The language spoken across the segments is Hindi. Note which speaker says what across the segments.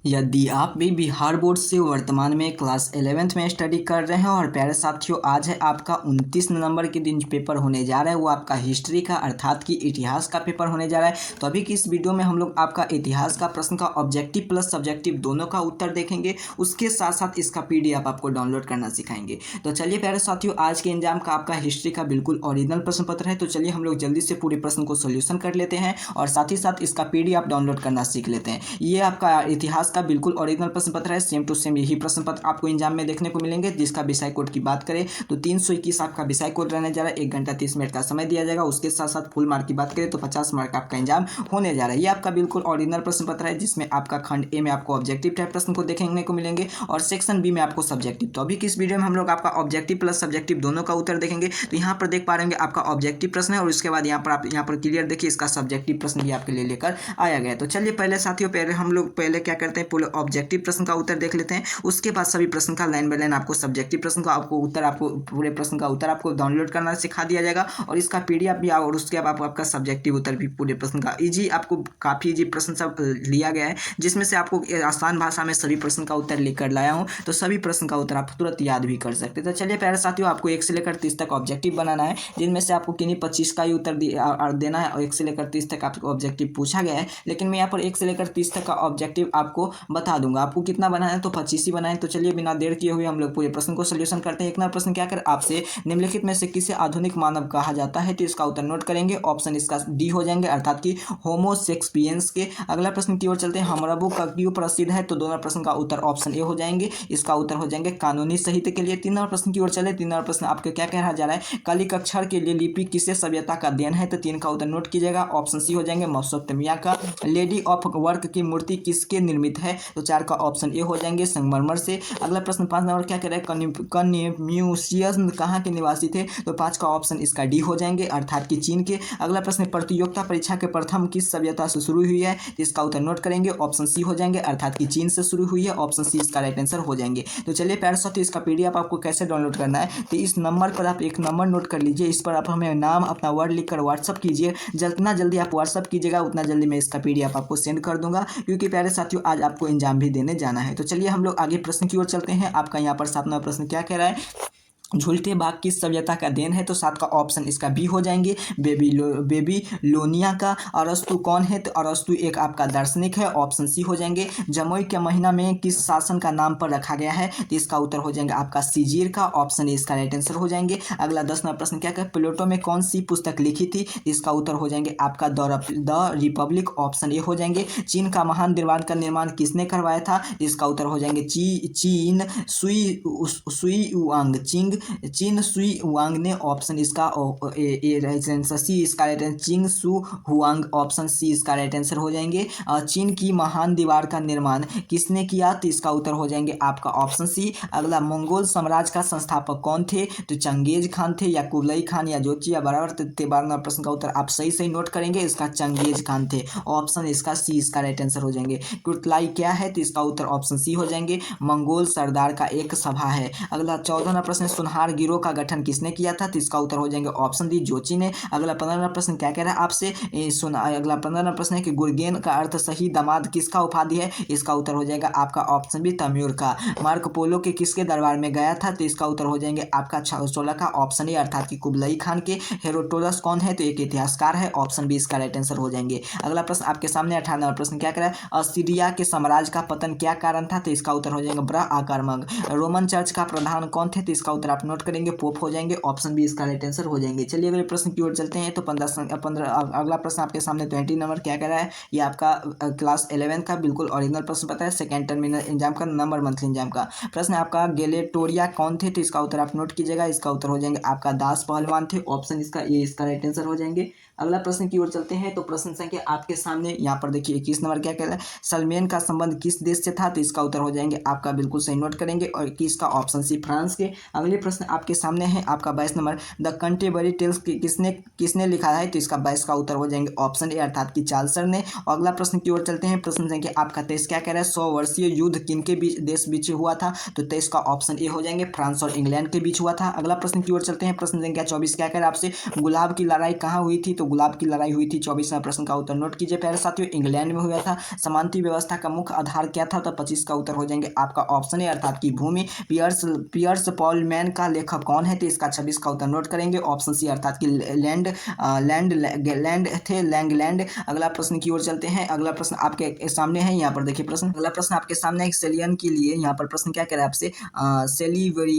Speaker 1: यदि आप भी बिहार बोर्ड से वर्तमान में क्लास 11th में स्टडी कर रहे हैं और प्यारे साथियों, आज है आपका 29 नवंबर के दिन पेपर होने जा रहा है। वो आपका हिस्ट्री का अर्थात कि इतिहास का पेपर होने जा रहा है। तो अभी की इस वीडियो में हम लोग आपका इतिहास का प्रश्न का ऑब्जेक्टिव प्लस सब्जेक्टिव दोनों का उत्तर देखेंगे। उसके साथ साथ इसका पीडीएफ आपको डाउनलोड करना सिखाएंगे। तो चलिए प्यारे साथियों, आज के एग्जाम का आपका हिस्ट्री का बिल्कुल ओरिजिनल प्रश्न पत्र है। तो चलिए हम लोग जल्दी से पूरे प्रश्न को सोल्यूशन कर लेते हैं और साथ ही साथ इसका पीडीएफ डाउनलोड करना सीख लेते हैं। ये आपका इतिहास का बिल्कुल ओरिजिनल प्रश्न पत्र है। सेम टू सेम यही प्रश्न पत्र आपको एग्जाम में देखने को मिलेंगे। जिसका विषय कोड की बात करें तो 321 आपका विषय कोड रहने जा रहा है। 1 घंटा 30 मिनट का समय दिया जाएगा। उसके साथ साथ फुल मार्क की बात करें तो 50 मार्क आपका एग्जाम होने जा रहा है। ये आपका बिल्कुल ओरिजिनल प्रश्न पत्र है, जिसमें आपका खंड ए में आपको ऑब्जेक्टिव टाइप प्रश्न को देखने को मिलेंगे और सेक्शन बी में आपको सब्जेक्टिव। तो अभी की इस वीडियो में हम लोग आपका ऑब्जेक्टिव प्लस सब्जेक्टिव दोनों का उत्तर देखेंगे। तो यहाँ पर देख पा रहे होंगे आपका ऑब्जेक्टिव प्रश्न है और उसके बाद यहाँ पर आप यहाँ पर क्लियर देखिए इसका सब्जेक्टिव प्रश्न भी आपके लिए लेकर आया गया है। तो चलिए पहले साथियों, पहले हम लोग क्या करते हैं, पूरे ऑब्जेक्टिव प्रश्न का उत्तर देख लेते हैं। उसके बाद सभी प्रश्न का लाइन बाय लाइन आपको सब्जेक्टिव प्रश्न का आपको पूरे प्रश्न का उत्तर आपको डाउनलोड करना सिखा दिया जाएगा और इसका पीडीएफ भी और उसके बाद आपका सब्जेक्टिव उत्तर भी पूरे प्रश्न का इजी आपको काफ़ी इजी प्रश्न सब लिया गया है, जिसमें से आपको आसान भाषा में सभी प्रश्न का उत्तर लेकर लाया हूँ। तो सभी प्रश्न का उत्तर आप तुरंत याद भी कर सकते हैं। तो चलिए प्यारे साथियों, आपको 1 से लेकर 30 तक ऑब्जेक्टिव बनाना है, जिनमें से आपको किन्हीं 25 का ही उत्तर देना है और 1 से लेकर 30 तक आपको ऑब्जेक्टिव पूछा गया है। लेकिन मैं यहाँ पर 1 से लेकर 30 तक का ऑब्जेक्टिव आपको बता दूंगा। आपको कितना बनाना है तो 25 ही बनाए। तो चलिए बिना देर किए हुए हम लोग पूरे प्रश्न को सोल्यूशन करते हैं। एक नंबर प्रश्न क्या कर आपसे निम्नलिखित में से किसे आधुनिक मानव कहा जाता है, तो इसका उत्तर नोट करेंगे। ऑप्शन इसका डी हो जाएंगे, अर्थात कि होमो सेक्सपियंस के। अगला प्रश्न की ओर चलते हैं, हमरबू का क्यों प्रसिद्ध है, तो दोनों प्रश्न का उत्तर ऑप्शन ए हो जाएंगे। इसका उत्तर हो जाएंगे कानूनी साहित्य के लिए। 3 नंबर प्रश्न की ओर चले। 3 नंबर प्रश्न आपके क्या कहा जा रहा है, कालिक अक्षर के लिए लिपि किसे सभ्यता का देन है, तो 3 का उत्तर नोट कीजिएगा। ऑप्शन सी हो जाएंगे मेसोपोटामिया का। लेडी ऑफ वर्क की मूर्ति किसके निर्मित है, तो 4 का ऑप्शन ए हो जाएंगे संगमरमर से। अगला प्रश्न 5 नंबर क्या कह रहा है, कन्फ्यूशियस कहाँ के निवासी थे, तो 5 का ऑप्शन इसका डी हो जाएंगे, अर्थात कि चीन के। अगला प्रश्न प्रतियोगिता परीक्षा के प्रथम किस सभ्यता से शुरू हुई है, तो इसका उत्तर नोट करेंगे। ऑप्शन सी हो जाएंगे, अर्थात कि चीन से शुरू हुई है। ऑप्शन सी इसका राइट आंसर हो जाएंगे। तो चलिए प्यारे साथियों, इसका पीडीएफ आपको कैसे डाउनलोड करना है, तो इस नंबर पर आप एक नंबर नोट कर लीजिए। इस पर आप हमें नाम अपना वर्ड लिखकर व्हाट्सअप कीजिए। जितना जल्दी आप व्हाट्सअप कीजिएगा उतना जल्दी मैं इसका पीडीएफ आपको सेंड कर दूंगा, क्योंकि प्यारे साथियों आज आपको एग्जाम भी देने जाना है। तो चलिए हम लोग आगे प्रश्न की ओर चलते हैं। आपका यहाँ पर 7वां प्रश्न क्या कह रहा है, झूलते बाघ किस सभ्यता का देन है, तो 7 का ऑप्शन इसका बी हो जाएंगे, बेबीलोनिया का। अरस्तु कौन है, तो अरस्तु एक आपका दार्शनिक है। ऑप्शन सी हो जाएंगे। जमुई के महीना में किस शासन का नाम पर रखा गया है, तो इसका उत्तर हो जाएंगे आपका सीजीर का। ऑप्शन ए इसका राइट आंसर हो जाएंगे। अगला 10वां प्रश्न क्या है, प्लेटो में कौन सी पुस्तक लिखी थी, इसका उत्तर हो जाएंगे आपका द रिपब्लिक। ऑप्शन ए हो जाएंगे। चीन का महान दीवार का निर्माण किसने करवाया था, इसका उत्तर हो जाएंगे चीन सुई वांग चीन सुई वांग ने। ऑप्शन इसका राइट आंसर सी इसका राइट आंसर चिंग सु हुआंग। ऑप्शन सी इसका राइट आंसर हो जाएंगे। चीन की महान दीवार का निर्माण किसने किया, तो इसका उत्तर हो जाएंगे आपका ऑप्शन सी। अगला मंगोल साम्राज्य का संस्थापक कौन थे, तो चंगेज खान थे या कुबलई खान या जोची या बराबर। 12वां प्रश्न का उत्तर आप सही नोट करेंगे, इसका चंगेज खान थे। ऑप्शन इसका सी इसका राइट आंसर हो जाएंगे। कुतलाई क्या है, तो इसका उत्तर ऑप्शन सी हो जाएंगे, मंगोल सरदार का एक सभा है। अगला 14वां प्रश्न, सुनहार गिरोह का गठन किसने किया था, तो इसका उत्तर हो जाएंगे ऑप्शन डी जोची ने। अगला 15वां प्रश्न क्या कह रहा है आपसे, अगला 15वां प्रश्न है कि गुरगेन का अर्थ सही दामाद किसका उपाधि है, इसका उत्तर हो जाएगा आपका ऑप्शन बी तम्यूर का। मार्को पोलो के किसके दरबार में गया था, तो इसका उत्तर हो जाएंगे आपका 16 का ऑप्शन ए, अर्थात कि कुबलई खान के। हेरोडोटस कौन है, तो एक इतिहासकार है। ऑप्शन बी इसका राइट आंसर हो जाएंगे। अगला प्रश्न आपके सामने 18वां प्रश्न क्या कह रहा है, असीरिया के साम्राज्य का पतन क्या कारण था, तो इसका उत्तर हो जाएगा बड़ा आक्रामक। रोमन चर्च का प्रधान कौन थे, तो इसका उत्तर आप नोट करेंगे पोप हो जाएंगे। ऑप्शन बी इसका राइट आंसर हो जाएंगे। चलिए अगले प्रश्न की ओर चलते हैं। तो 15 अगला प्रश्न आपके सामने 20 नंबर क्या कह रहा है, ये आपका क्लास 11 का बिल्कुल ओरिजिनल प्रश्न पता है, सेकंड टर्मिनल एग्जाम का नंबर मंथली एग्जाम का प्रश्न आपका। गैलेटोरिया कौन थे, तो इसका उत्तर आप नोट कीजिएगा। इसका उत्तर हो जाएंगे आपका दास पहलवान थे। ऑप्शन इसका ये इसका राइट आंसर हो जाएंगे। अगला प्रश्न की ओर चलते हैं। तो प्रश्न संख्या आपके सामने यहाँ पर देखिए 21 नंबर क्या कह रहा है, सलमान का संबंध किस देश से था, तो इसका उत्तर हो जाएंगे आपका बिल्कुल सही नोट करेंगे और 21 का ऑप्शन सी फ्रांस के। अगले प्रश्न आपके सामने है आपका 22 नंबर, द कंटेबरी टेल्स किसने लिखा है, तो इसका 22 का उत्तर हो जाएंगे ऑप्शन ए, अर्थात कि चार्ल्स ने। अगला प्रश्न की ओर चलते हैं। प्रश्न संख्या आपका 23 क्या कह रहा है, 100 वर्षीय युद्ध किनके देश बीच हुआ था, तो 23 का ऑप्शन ए हो जाएंगे, फ्रांस और इंग्लैंड के बीच हुआ था। अगला प्रश्न की ओर चलते हैं। प्रश्न संख्या 24 क्या कह रहा है आपसे, गुलाब की लड़ाई कहाँ हुई थी, तो गुलाब की लड़ाई हुई थी। 24वां प्रश्न का उत्तर नोट कीजिए प्यारे साथियों, इंग्लैंड में हुआ था। समानती व्यवस्था का मुख्य आधार क्या था? तो 25 का उत्तर हो जाएंगे आपका ऑप्शन है अर्थात की भूमि। पियर्स पॉलमैन का लेखक कौन है? तो इसका 26 का उत्तर नोट करेंगे ऑप्शन सी अर्थात की लैंड थे, लैंगलैंड। अगला प्रश्न की ओर चलते हैं। अगला प्रश्न आपके सामने है, यहाँ पर देखिए प्रश्न। अगला प्रश्न आपके सामने एक सेलियन के लिए यहाँ पर प्रश्न क्या कह रहा है आपसे,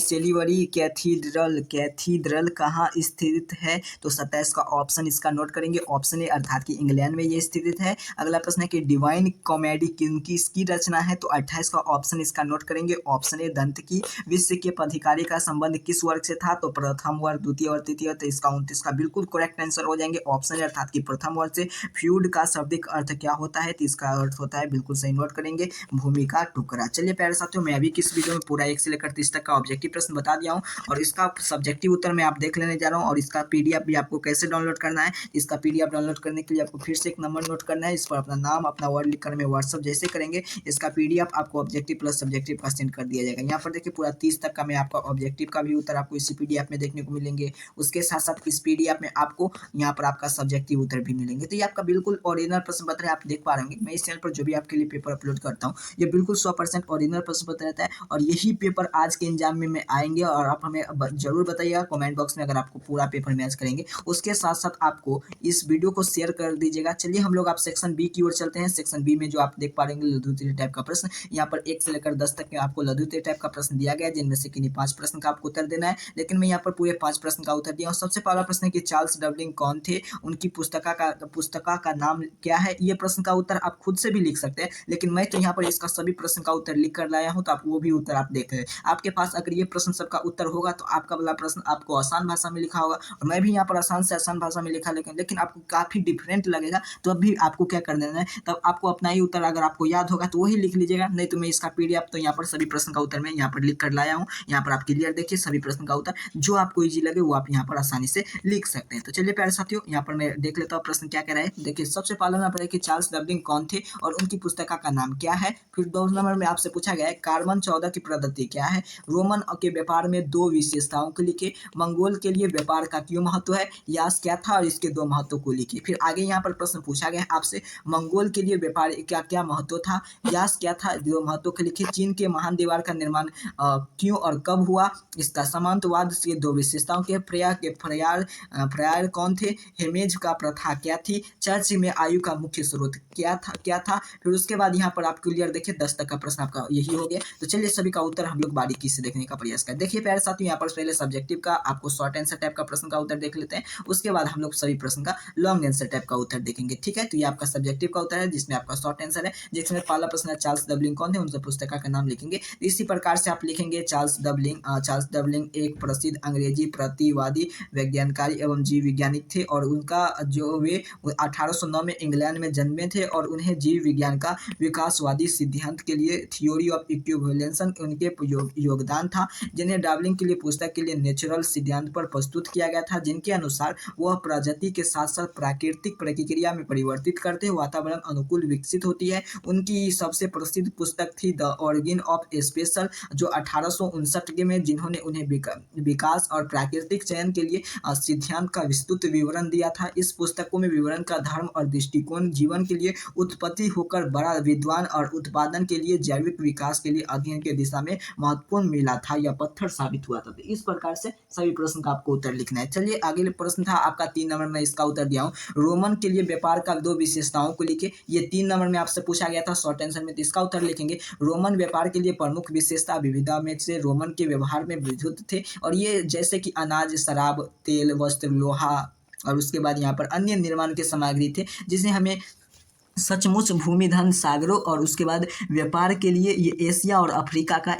Speaker 1: सेलिवरी कैथीड्रल कहाँ स्थित है? तो 27 का ऑप्शन इसका नोट करेंगे ऑप्शन ए अर्थात कि इंग्लैंड में ये स्थित है। अगला प्रश्न है कि डिवाइन कॉमेडी किसकी रचना है? तो 28 का ऑप्शन इसका नोट करेंगे ऑप्शन ए दंत की। विश्व के पदाधिकारी का संबंध किस वर्ग से था? तो प्रथम वर्ग, द्वितीय और तृतीय। तो इसका 29 का बिल्कुल करेक्ट आंसर हो जाएंगे ऑप्शन ए अर्थात कि प्रथम वर्ग से। फ्यूड का शाब्दिक अर्थ क्या होता है? तो इसका अर्थ होता है, बिल्कुल सही नोट करेंगे, भूमि का टुकड़ा। चलिए प्यारे साथियों, मैं अभी किस वीडियो में पूरा 1 से लेकर 30 तक का ऑब्जेक्टिव प्रश्न बता दिया हूँ और इसका सब्जेक्टिव उत्तर मैं आप देख लेने जा रहा हूँ और इसका पीडीएफ भी आपको कैसे डाउनलोड करना है। इसका पीडीएफ डाउनलोड करने के लिए आपको फिर से एक नंबर नोट करना है, इस पर अपना नाम अपना वर्ड लिखकर में व्हाट्सअप जैसे करेंगे इसका पीडीएफ आपको ऑब्जेक्टिव प्लस सब्जेक्टिव का सेंड कर दिया जाएगा। यहाँ पर देखिए पूरा 30 तक का मैं आपका ऑब्जेक्टिव का भी उत्तर आपको इसी पीडीएफ में देखने को मिलेंगे। उसके साथ साथ इस पीडीएफ में आपको यहाँ पर आपका सब्जेक्टिव उत्तर भी मिलेंगे। तो ये आपका बिल्कुल ओरिजिनल प्रश्न पत्र है, आप देख पा रहे होंगे। मैं इस चैनल पर जो भी आपके लिए पेपर अपलोड करता हूँ ये बिल्कुल 100% ओरिजिनल प्रश्न पत्र रहता है और यही पेपर आज के एग्जाम में आएंगे और आप हमें जरूर बताइएगा कमेंट बॉक्स में अगर आपको पूरा पेपर मैच करेंगे। उसके साथ साथ आपको इस वीडियो को शेयर कर दीजिएगा। चलिए हम लोग आप सेक्शन बी की ओर चलते हैं। सेक्शन बी में जो आप देख पा रहे हैं लघु टाइप का प्रश्न, यहाँ पर 1 से लेकर 10 तक के आपको लघु टाइप का प्रश्न दिया गया है, जिनमें से किन्हीं 5 प्रश्न का आपको उत्तर देना है। लेकिन मैं यहाँ पर पूरे 5 प्रश्न का उत्तर दिया हूँ। सबसे पहला प्रश्न है कि चार्ल्स डार्विन कौन थे? उनकी पुस्तका का नाम क्या है? ये प्रश्न का उत्तर आप खुद से भी लिख सकते हैं, लेकिन मैं तो यहाँ पर इसका सभी प्रश्न का उत्तर लिख कर लाया हूँ, तो आप वो भी उत्तर आप देख लें। आपके पास अगर ये प्रश्न सबका उत्तर होगा तो आपका वाला प्रश्न आपको आसान भाषा में लिखा होगा और मैं भी यहाँ पर आसान से आसान भाषा में लिखा, लेकिन आपको काफी डिफरेंट लगेगा तो अभी आपको क्या कर देना है, तब आपको अपना ही उत्तर अगर आपको याद होगा तो वही लिख लीजिएगा, नहीं तो मैं इसका पीडीएफ तो यहाँ पर सभी प्रश्न का उत्तर मैं यहाँ पर लिख कर लाया हूँ। यहाँ पर आप क्लियर देखिए सभी प्रश्न का उत्तर, जो आपको इजी लगे वो आप यहाँ पर आसानी से लिख सकते हैं। तो चलिए प्यारे साथियों, यहाँ पर मैं देख लेता हूँ प्रश्न क्या कह रहा है। देखिए सबसे पहला नंबर है कि चार्ल्स डार्विन कौन थे और उनकी पुस्तका का नाम क्या है। फिर 2 नंबर में आपसे पूछा गया है कार्बन 14 की पद्धति क्या है। रोमन के व्यापार में 2 विशेषताओं को लिखे। मंगोल के लिए व्यापार का क्यों महत्व है। यास क्या था और इसके 2 महत्व को लिखिए। फिर आगे यहाँ पर प्रश्न पूछा गया है आपसे मंगोल के लिए व्यापार क्या क्या महत्व था, यास क्या था, 2 महत्व को लिखिए। चीन के महान दीवार का निर्माण क्यों और कब हुआ। इसका सामंतवाद से 2 विशेषताओं के फ्रायर कौन थे। हेमेज का प्रथा क्या थी। चर्च में आयु का मुख्य स्रोत क्या था। फिर उसके बाद यहाँ पर आप क्लियर देखिए 10 तक का प्रश्न आपका यही हो गया। तो चलिए सभी का उत्तर हम लोग बारीकी से देखने का प्रयास करें। देखिए प्यारे साथियों, यहाँ पर पहले सब्जेक्टिव का आपको शॉर्ट आंसर टाइप का प्रश्न का उत्तर देख लेते हैं, उसके बाद हम लोग सभी प्रश्न का लॉन्ग आंसर टाइप का उत्तर देखेंगे, ठीक है। तो ये आपका सब्जेक्टिव का उत्तर है जिसमें आपका शॉर्ट आंसर है, जिसमें पहला प्रश्न है चार्ल्स डार्विन कौन थे, उनसे पुस्तका का नाम लिखेंगे। इसी प्रकार से आप लिखेंगे चार्ल्स डार्विन एक प्रसिद्ध अंग्रेजी प्रतिवादी वैज्ञानिकारी एवं जीव वैज्ञानिक थे और उनका जो वे 1809 में इंग्लैंड में जन्मे थे और उन्हें जीव विज्ञान का विकासवादी सिद्धांत के लिए थ्योरी ऑफ इक्विवेलेंस उनके योगदान था, जिन्हें डार्विन के लिए पुस्तक के लिए नेचुरल सिद्धांत पर प्रस्तुत किया गया था, जिनके अनुसार वह प्रजाति के साथ साथ प्राकृतिक प्रतिक्रिया में परिवर्तित करते वातावरण अनुकूल विकसित होती है। उनकी सबसे प्रसिद्ध पुस्तक थी द ऑरिजिन ऑफ स्पेशल, जो 1859 में, जिन्होंने उन्हें विकास और प्राकृतिक चयन के लिए सिद्धांत का विस्तृत विवरण दिया था। इस पुस्तकों में विवरण का धर्म और दृष्टिकोण जीवन के लिए उत्पत्ति होकर बड़ा विद्वान और उत्पादन के लिए जैविक विकास के लिए अध्ययन के दिशा में महत्वपूर्ण मिला था, यह पत्थर साबित हुआ था। तो इस प्रकार से सभी प्रश्न का आपको उत्तर लिखना है। चलिए अगले प्रश्न था आपका 3 नंबर में, इसका उत्तर दिया हूँ रोमन के लिए व्यापार का 2 विशेषताओं को लिखे। ये 3 नंबर में आपसे पूछा गया था शॉर्ट आंसर में, तो इसका उत्तर लिखेंगे रोमन व्यापार के लिए प्रमुख विशेषता विविधता में से रोमन के व्यवहार में विद्युत थे और ये जैसे कि अनाज, शराब, तेल, वस्त्र, लोहा और उसके बाद यहाँ पर अन्य निर्माण के सामग्री थे, जिसे हमें सचमुच भूमि धन सागरों और उसके बाद व्यापार के लिए ये एशिया और अफ्रीका का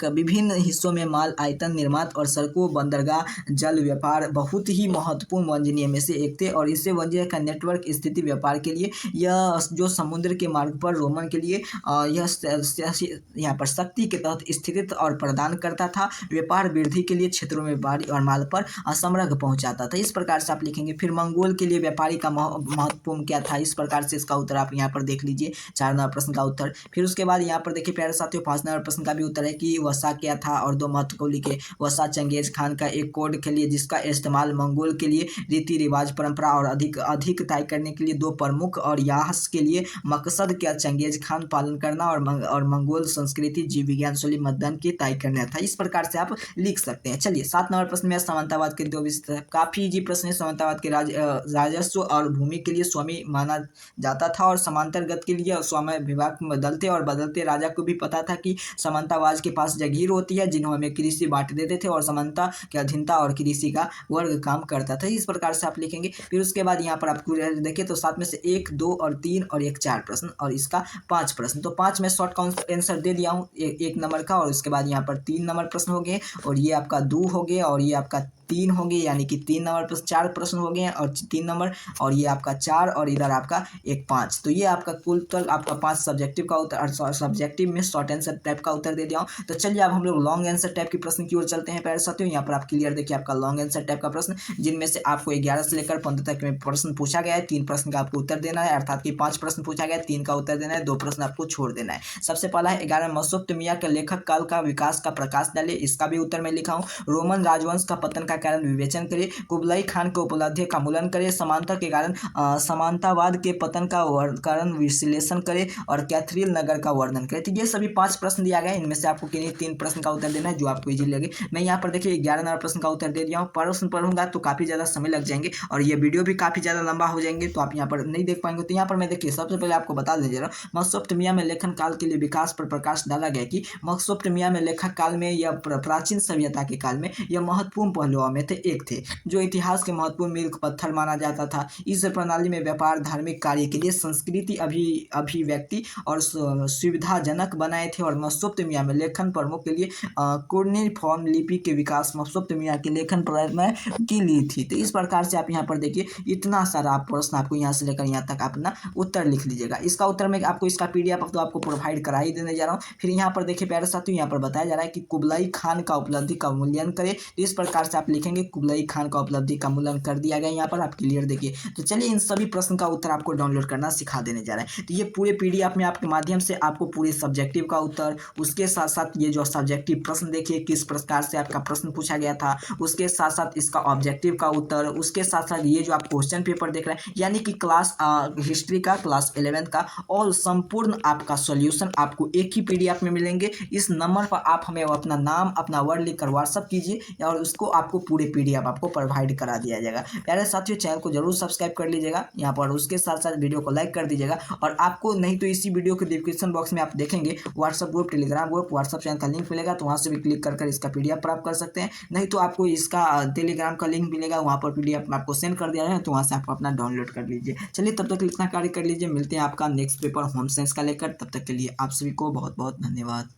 Speaker 1: विभिन्न हिस्सों में माल आयतन निर्माण और सड़कों, बंदरगाह, जल व्यापार बहुत ही महत्वपूर्ण वाणिज्य में से एक थे और इससे वाणिज्य का नेटवर्क स्थिति व्यापार के लिए यह जो समुद्र के मार्ग पर रोमन के लिए यहाँ पर शक्ति के तहत स्थित और प्रदान करता था। व्यापार वृद्धि के लिए क्षेत्रों में बारी और माल पर असमग्र पहुंचाता था। इस प्रकार से आप लिखेंगे। फिर मंगोल के लिए व्यापारी का महत्वपूर्ण क्या था। इस प्रकार से इसका उत्तर आप यहाँ पर देख लीजिए 4 नंबर प्रश्न का उत्तर। फिर उसके बाद यहाँ पर देखिए प्यारे साथियों 5 नंबर प्रश्न का भी उत्तर है कि वसा क्या था और 2 महत्व को लिखे। वसा चंगेज खान का एक कोड के लिए जिसका इस्तेमाल मंगोल के लिए रीति रिवाज परंपरा और अधिक तय करने के लिए 2 प्रमुख और यास के लिए मकसद क्या चंगेज खान पालन करना और मंगोल संस्कृति जीव विज्ञान शैली मतदान की तय करना था। इस प्रकार से आप लिख सकते हैं। चलिए 7 नंबर प्रश्न में समानतावाद के 2 विषय काफी इजी प्रश्न है। समानतावाद के राजस्व और भूमि के लिए स्वामी माना जाता था और समांतरगत के लिए स्वामी विभाग में बदलते और बदलते राजा को भी पता था कि समानतावाद के पास जागीर होती है जिन्हों में कृषि बांट देते थे और समानता के अधीनता और कृषि का वर्ग काम करता था। इस प्रकार से आप लिखेंगे। फिर उसके बाद यहाँ पर आपको देखिए तो 7 में से 1, 2 और 3 और एक 4 प्रश्न और इसका 5 प्रश्न। तो 5 में शॉर्ट का आंसर दे दिया हूँ 1 नंबर का और उसके बाद यहाँ पर 3 नंबर प्रश्न हो गए और ये आपका 2 हो गया और ये आपका 3 हो गए, यानी कि 3 नंबर पर 4 प्रश्न हो गए और 3 नंबर और ये आपका 4 और इधर आपका एक 5। तो ये आपका कुल तक आपका 5 सब्जेक्टिव का उत्तर और सब्जेक्टिव में शॉर्ट आंसर टाइप का उत्तर दे दिया हूँ। तो चलिए अब हम लोग लॉन्ग आंसर टाइप के प्रश्न की ओर चलते हैं प्यारे साथियों। यहाँ पर आप क्लियर देखिए आपका लॉन्ग आंसर टाइप का प्रश्न जिनमें से आपको 11 से लेकर 15 तक में प्रश्न पूछा गया है। 3 प्रश्न का आपको उत्तर देना है, अर्थात कि 5 प्रश्न पूछा गया है, 3 का उत्तर देना है, 2 प्रश्न आपको छोड़ देना है। सबसे पहला है 11 मसुफ्त मियां के लेखक काल का विकास का प्रकाश डाले। इसका भी उत्तर मैं लिखा हूँ। रोमन राजवंश का पतन का कारण विवेचन करे। कुबलाई खान के उपलब्धि का मूल्यांकन करे। समांतर के कारण समानतावाद के पतन का कारण विश्लेषण करे और कैथरीन नगर का वर्णन करे। तो ये सभी 5 प्रश्न दिया गया है। इनमें से आपको किन्हीं 3 प्रश्न का उत्तर देना है जो आपको इजी लगे। मैं यहाँ पर देखिए 11 नंबर प्रश्न का उत्तर दे दिया हूँ। प्रश्न पढ़ूंगा तो काफी ज्यादा समय लग जाएंगे और ये वीडियो भी काफी ज्यादा लंबा हो जाएंगे तो आप यहाँ पर नहीं देख पाएंगे। तो यहाँ पर मैं देखिए सबसे पहले आपको बता दें जरा मसुफ्त मियां में लेखन काल के लिए विकास पर प्रकाश डाला गया कि मसुफ्त मियां में लेखक काल में या प्राचीन सभ्यता के काल में यह महत्वपूर्ण पहलुओं में से एक थे जो इतिहास के महत्वपूर्ण मील पत्थर माना जाता था। इस प्रणाली में व्यापार धार्मिक कार्य के लिए संस्कृति अभिव्यक्ति और सुविधाजनक बनाए थे और मसुफ्त मियां में लेखन प्रमुख के लिए कुर्नेफॉर्म लिपि के विकास मसुफ्त मियां के लेखन में की ली थी। तो इस प्रकार से आप यहाँ पर देखिए इतना सारा प्रश्न आपको यहाँ से लेकर यहाँ तक अपना उत्तर लिख लीजिएगा। इसका उत्तर मैं आपको इसका PDF तो आपको प्रोवाइड करा ही देने जा रहा हूँ। फिर यहाँ पर देखिए प्यारे साथियों यहाँ पर बताया जा रहा है कि कुबलाई खान का उपलब्धि का मूल्यांकन करे। तो इस प्रकार से आप लिखेंगे कुबलाई खान का उपलब्धि का मूल्यांकन कर दिया गया यहाँ पर आप क्लियर देखिए। तो चलिए इन सभी प्रश्न का उत्तर आपको डाउनलोड करना सिखा देने जा रहा है। तो ये पूरे PDF में आपके माध्यम से आपको पूरे सब्जेक्टिव का उत्तर उसके साथ साथ ये जो सब्जेक्टिव प्रश्न देखिए किस प्रकार से आपका प्रश्न पूछा गया था उसके साथ साथ इसका ऑब्जेक्टिव का उत्तर उसके साथ साथ ये जो आप क्वेश्चन पेपर देख रहे हैं यानी कि क्लास हिस्ट्री का क्लास 11 का और संपूर्ण आपका सॉल्यूशन आपको एक ही PDF में मिलेंगे। इस नंबर पर आप हमें अपना नाम अपना वर्ड लिखकर व्हाट्सअप कीजिए और उसको आपको पूरे PDF आपको प्रोवाइड करा दिया जाएगा। प्यारे साथियों चैनल को जरूर सब्सक्राइब कर लीजिएगा यहाँ पर, उसके साथ साथ वीडियो को लाइक कर दीजिएगा और आपको नहीं तो इसी वीडियो के डिस्क्रिप्शन बॉक्स में आप देखेंगे WhatsApp group Telegram group WhatsApp channel का लिंक मिलेगा तो वहाँ से भी क्लिक कर इसका PDF प्राप्त कर सकते हैं। नहीं तो आपको इसका टेलीग्राम का लिंक मिलेगा वहाँ पर PDF आपको सेंड कर दिया है तो वहाँ से आप अपना डाउनलोड कर लीजिए। चलिए तब तक इतना कार्य कर लीजिए, मिलते हैं आपका नेक्स्ट पेपर होम साइंस का लेकर, तब तक के लिए आप सभी को बहुत बहुत धन्यवाद।